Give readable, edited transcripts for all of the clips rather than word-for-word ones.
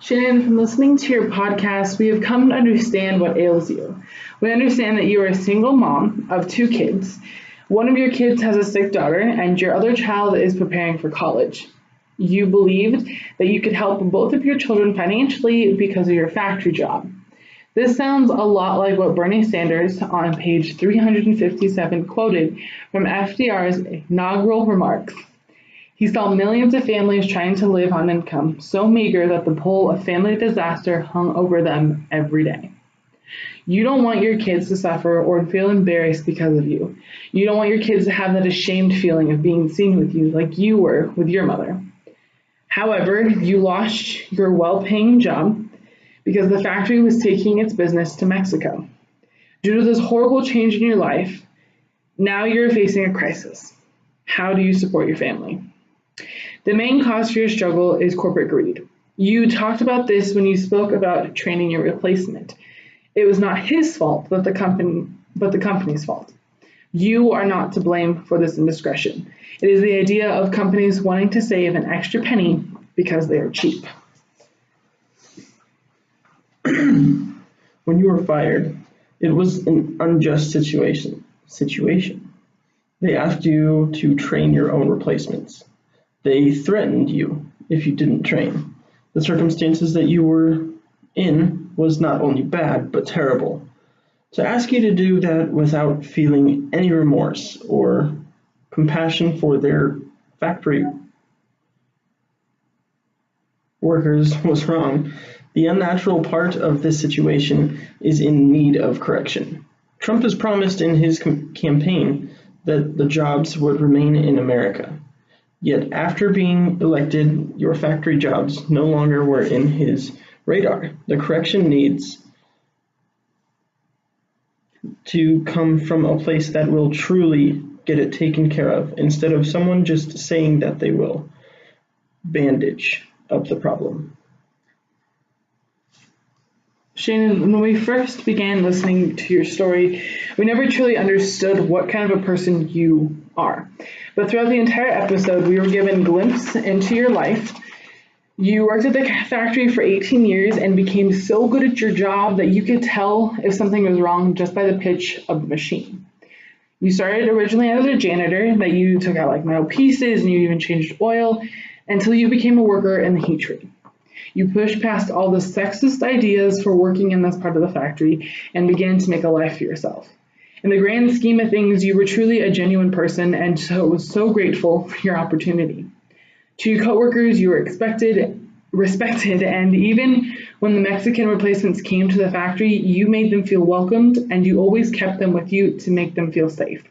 Shannon, from listening to your podcast, we have come to understand what ails you. We understand that you are a single mom of two kids. One of your kids has a sick daughter, and your other child is preparing for college. You believed that you could help both of your children financially because of your factory job. This sounds a lot like what Bernie Sanders on page 357 quoted from FDR's inaugural remarks. He saw millions of families trying to live on income so meager that the pall of family disaster hung over them every day. You don't want your kids to suffer or feel embarrassed because of you. You don't want your kids to have that ashamed feeling of being seen with you like you were with your mother. However, you lost your well-paying job because the factory was taking its business to Mexico. Due to this horrible change in your life, now you're facing a crisis. How do you support your family? The main cause for your struggle is corporate greed. You talked about this when you spoke about training your replacement. It was not his fault, but the company's fault. You are not to blame for this indiscretion. It is the idea of companies wanting to save an extra penny because they are cheap. When you were fired, it was an unjust situation. They asked you to train your own replacements. They threatened you if you didn't train. The circumstances that you were in was not only bad, but terrible. To ask you to do that without feeling any remorse or compassion for their factory workers was wrong. The unnatural part of this situation is in need of correction. Trump has promised in his campaign that the jobs would remain in America. Yet after being elected, your factory jobs no longer were in his radar. The correction needs to come from a place that will truly get it taken care of, instead of someone just saying that they will bandage up the problem. Shannon, when we first began listening to your story, we never truly understood what kind of a person you are. But throughout the entire episode, we were given a glimpse into your life. You worked at the factory for 18 years and became so good at your job that you could tell if something was wrong just by the pitch of the machine. You started originally as a janitor, that you took out like metal pieces and you even changed oil until you became a worker in the heat treat. You pushed past all the sexist ideas for working in this part of the factory and began to make a life for yourself. In the grand scheme of things, you were truly a genuine person and so was so grateful for your opportunity. To your coworkers, you were respected, and even when the Mexican replacements came to the factory, you made them feel welcomed and you always kept them with you to make them feel safe.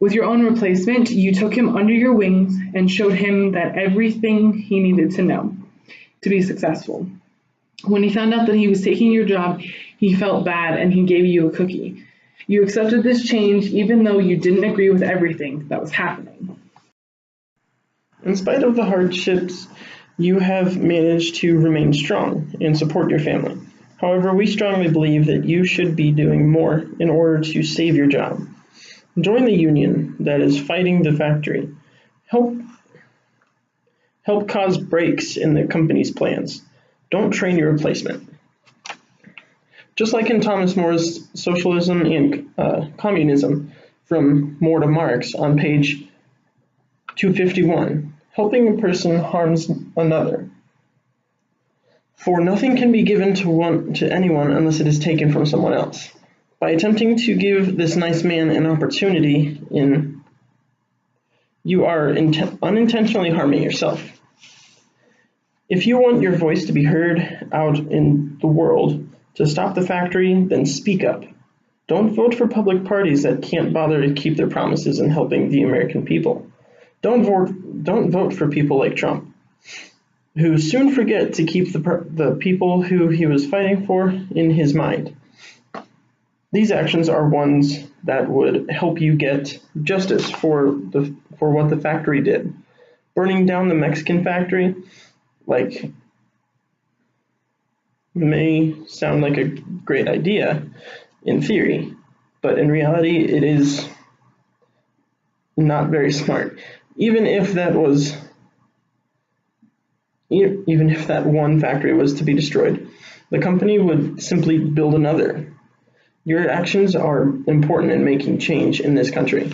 With your own replacement, you took him under your wings and showed him that everything he needed to know to be successful. When he found out that he was taking your job, he felt bad and he gave you a cookie. You accepted this change even though you didn't agree with everything that was happening. In spite of the hardships, you have managed to remain strong and support your family. However, we strongly believe that you should be doing more in order to save your job. Join the union that is fighting the factory. Help cause breaks in the company's plans. Don't train your replacement. Just like in Thomas More's Socialism and Communism, from More to Marx on page 251, helping a person harms another. For nothing can be given to anyone unless it is taken from someone else. By attempting to give this nice man an opportunity, you are unintentionally harming yourself. If you want your voice to be heard out in the world to stop the factory, then speak up. Don't vote for public parties that can't bother to keep their promises in helping the American people. Don't vote for people like Trump, who soon forget to keep the people who he was fighting for in his mind. These actions are ones that would help you get justice for what the factory did. Burning down the Mexican factory, may sound like a great idea in theory, but in reality it is not very smart. Even if that was Even if that one factory was to be destroyed, the company would simply build another. Your actions are important in making change in this country.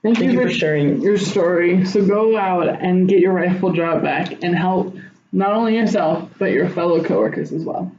Thank you for sharing your story. So go out and get your rightful job back and help not only yourself, but your fellow coworkers as well.